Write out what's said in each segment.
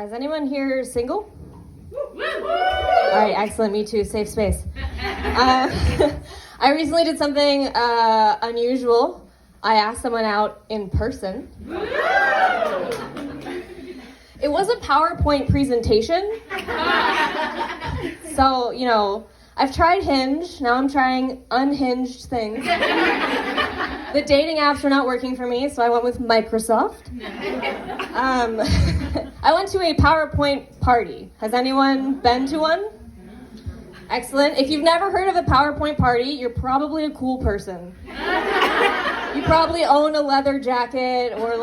Is anyone here single? All right, excellent. Me too. Safe space. I recently did something unusual. I asked someone out in person. It was a PowerPoint presentation. So, I've tried Hinge. Now I'm trying unhinged things. The dating apps were not working for me, so I went with Microsoft. I went to a PowerPoint party. Has anyone been to one? Excellent. If you've never heard of a PowerPoint party, you're probably a cool person. You probably own a leather jacket or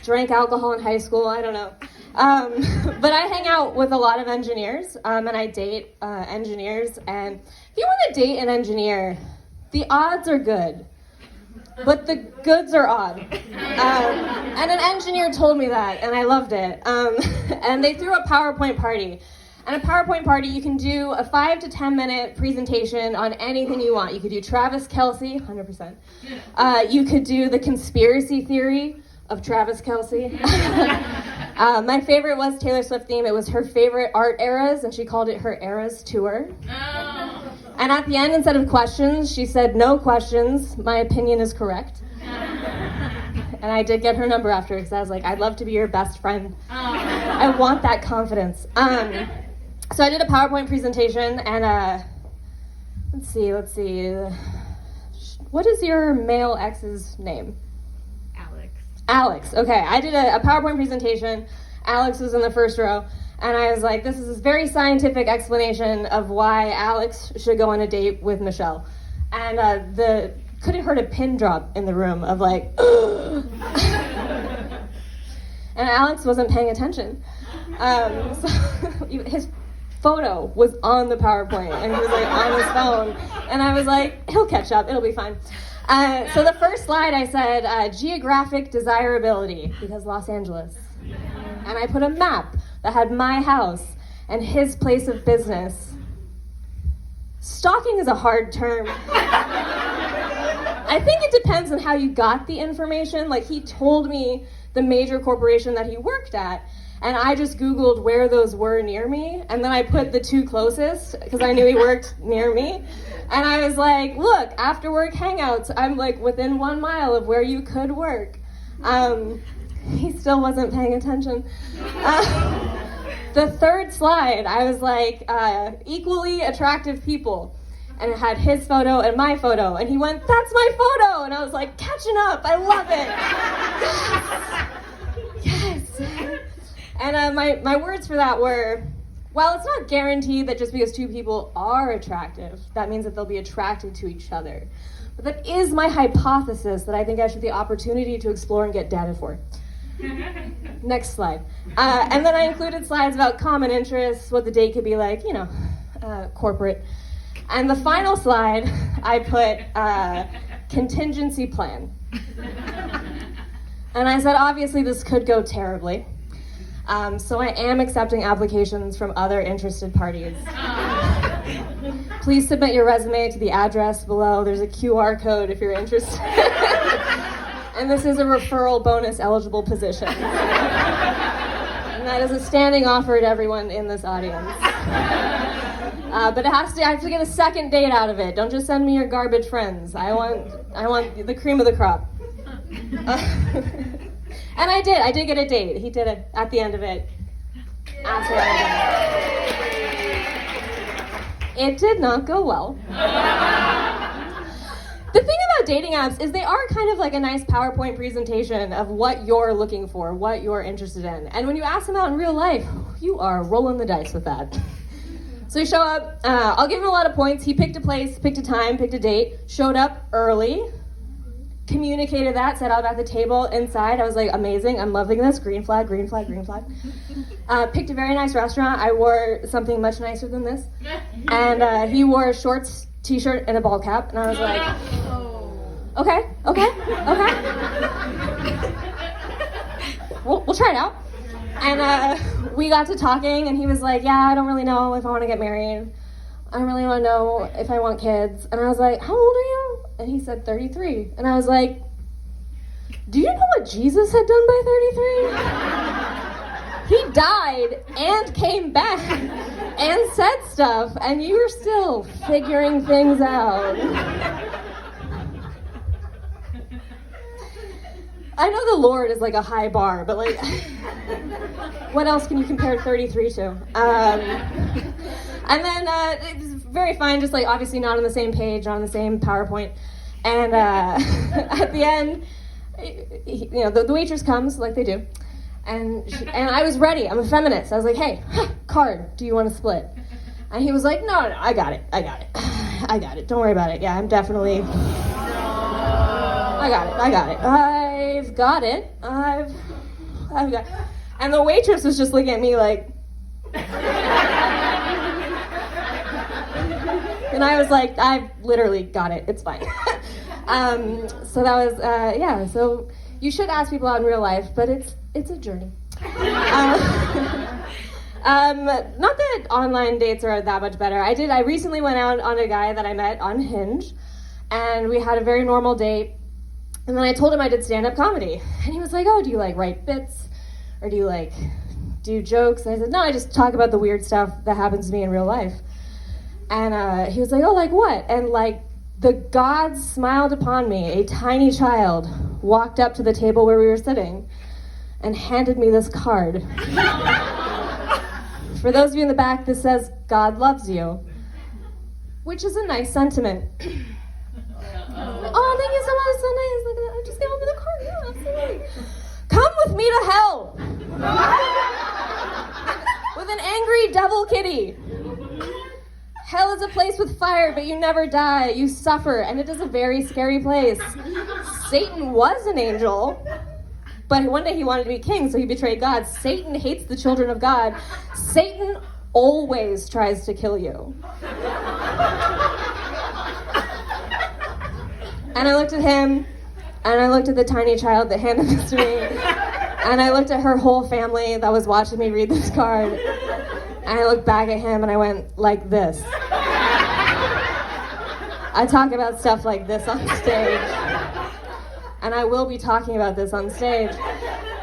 drank alcohol in high school, I don't know. But I hang out with a lot of engineers, and I date engineers. And if you want to date an engineer, the odds are good, but the goods are odd. And an engineer told me that, and I loved it. And they threw a PowerPoint party. And a PowerPoint party, you can do a 5 to 10 minute presentation on anything you want. You could do Travis Kelce, 100%. You could do the conspiracy theory of Travis Kelce. My favorite was Taylor Swift theme. It was her favorite art eras, and she called it her Eras Tour. Oh. And at the end, instead of questions, she said, "No questions, my opinion is correct." And I did get her number after, because I was like, I'd love to be your best friend. Oh. I want that confidence. So I did a PowerPoint presentation, and let's see. What is your male ex's name? Alex. Okay, I did a PowerPoint presentation. Alex was in the first row, and I was like, this is a very scientific explanation of why Alex should go on a date with Michelle. And could have heard a pin drop in the room of and Alex wasn't paying attention. So his photo was on the PowerPoint, and he was on his phone, and I was like, he'll catch up, it'll be fine. So the first slide I said, geographic desirability, because Los Angeles. And I put a map that had my house and his place of business. Stalking is a hard term. I think it depends on how you got the information. He told me the major corporation that he worked at, and I just Googled where those were near me, and then I put the two closest, because I knew he worked near me. And I was like, look, after work hangouts, I'm within 1 mile of where you could work. He still wasn't paying attention. The third slide, I was equally attractive people. And it had his photo and my photo. And he went, that's my photo. And I was like, catching up, I love it. Yes. And my words for that were, well, it's not guaranteed that just because two people are attractive, that means that they'll be attracted to each other. But that is my hypothesis that I think I should have the opportunity to explore and get data for. Next slide. And then I included slides about common interests, what the date could be like, corporate. And the final slide, I put contingency plan. And I said, obviously this could go terribly. So I am accepting applications from other interested parties. Please submit your resume to the address below. There's a QR code if you're interested. And this is a referral bonus eligible position. And that is a standing offer to everyone in this audience. But I have to get a second date out of it. Don't just send me your garbage friends. I want the cream of the crop. And I did get a date. He did it at the end of it. It did not go well. The thing about dating apps is they are kind of like a nice PowerPoint presentation of what you're looking for, what you're interested in. And when you ask them out in real life, you are rolling the dice with that. So you show up, I'll give him a lot of points. He picked a place, picked a time, picked a date, showed up early, communicated that, sat out at the table inside. I was like, amazing, I'm loving this. Green flag, green flag, green flag. Picked a very nice restaurant. I wore something much nicer than this. And he wore shorts, t-shirt, and a ball cap. And I was like, okay. We'll try it out. And we got to talking, and he was like, yeah, I don't really know if I want to get married. I don't really want to know if I want kids. And I was like, how old are you? And he said 33. And I was like, do you know what Jesus had done by 33? He died and came back and said stuff, and you were still figuring things out. I know the Lord is like a high bar, but like, what else can you compare 33 to? And then it was very fine, just like obviously not on the same page, not on the same PowerPoint. And at the end, the waitress comes like they do, and I was ready. I'm a feminist. I was like, hey, card, do you want to split? And he was like, no, I got it. Don't worry about it. Yeah, I'm definitely. I got it. I've got it. I've got it. And the waitress was just looking at me like. And I was like, I've literally got it. It's fine. So that was, so you should ask people out in real life, but it's a journey. Not that online dates are that much better. I recently went out on a guy that I met on Hinge, and we had a very normal date. And then I told him I did stand-up comedy. And he was like, oh, do you like write bits? Or do you like do jokes? And I said, no, I just talk about the weird stuff that happens to me in real life. And he was like, oh, like what? And like the gods smiled upon me. A tiny child walked up to the table where we were sitting and handed me this card. For those of you in the back, this says, God loves you, which is a nice sentiment. Oh, thank you so much. It's so nice. Look at that. I just gave over the card. Yeah, absolutely. Come with me to hell. With an angry devil kitty. Hell is a place with fire, but you never die. You suffer, and it is a very scary place. Satan was an angel, but one day he wanted to be king, so he betrayed God. Satan hates the children of God. Satan always tries to kill you. And I looked at him, and I looked at the tiny child that handed this to me, and I looked at her whole family that was watching me read this card, and I looked back at him, and I went like this. I talk about stuff like this on stage, and I will be talking about this on stage.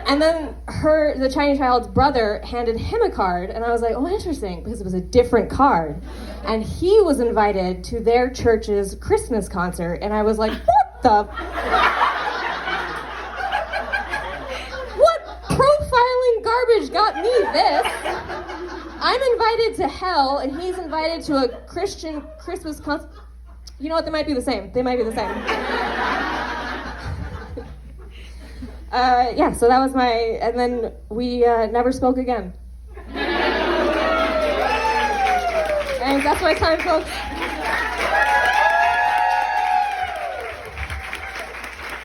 And then the tiny child's brother handed him a card, and I was like, oh, interesting, because it was a different card. And he was invited to their church's Christmas concert, and I was like, what the? What profiling garbage got me this? I'm invited to hell, and he's invited to a Christian Christmas concert. You know what, they might be the same. So that was and then we never spoke again. And that's my time, folks.